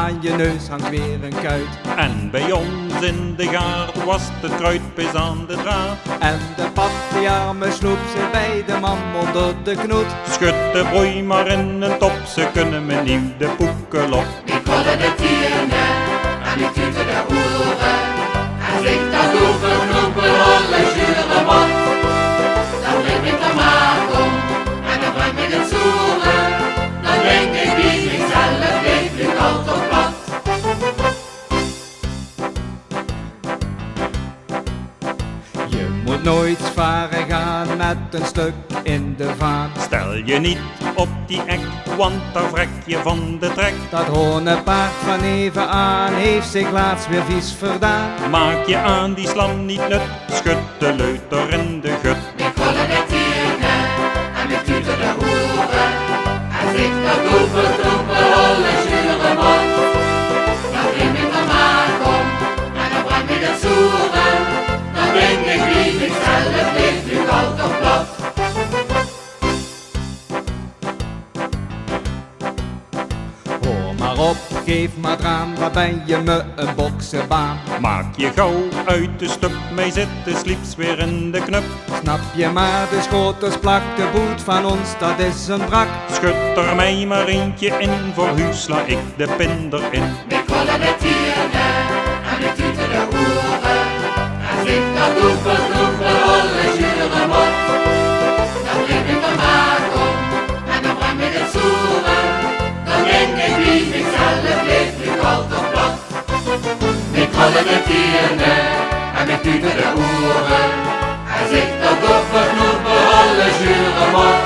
aan je neus hangt weer een kuit. En bij ons in de gaard was de kruidpis aan de draad. En de papiarme sloep zit bij de man onder de knoet. Schud de broei maar in een top, ze kunnen me niet de poekel op. Ik hoorde de tieren en ik tuurde de oeren. En zingt dat doeven, knoepen, holle, zure mot. Dan neem ik de maag om en dan breng ik het zoeren. Dan denk ik wie ik zelf leef, ik al tot pad. Je moet nooit varen gaan met een stuk in de vaan. Stel je niet op die ek, want daar vrek je van de trek. Dat honenpaard van even aan heeft zich laatst weer vies verdaan. Maak je aan die slam niet nut, schud de leuter in de gut. Ik hoorde de tieren en ik tuurde de oeren. En zingt dat doeven, knoepen, holle, zure mot. Dan neem ik de maag om en dan breng ik het zoeren. Dan denk ik wie ik zelf leef, ik al tot plat. Hoor maar op, geef maar aan, waar ben je me een boksenbaan? Maak je gauw uit de stuk, mij zit de slips weer in de knup. Snap je maar, de schotels plak, de boet van ons, dat is een brak. Schud er mij maar eentje in, voor u sla ik de pinder in. Ik hoorde de tieren en ik tuurde de oeren. En zingt dat doeven, knoepen, holle, zure mot. Dan neem ik de maag om en dan breng ik het zoeren. Dan denk ik wie ik zelf leef, ik al tot plat. Ik hoorde de tieren en ik tuurde de oeren. En zingt dat doeven, knoepen, holle, zure mot.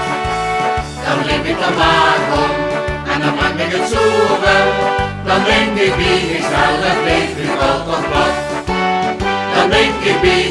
Dan neem ik de maag om en dan breng ik het zoeren. Dan denk ik wie ik zelf leef, ik al tot plat. Dan denk ik wie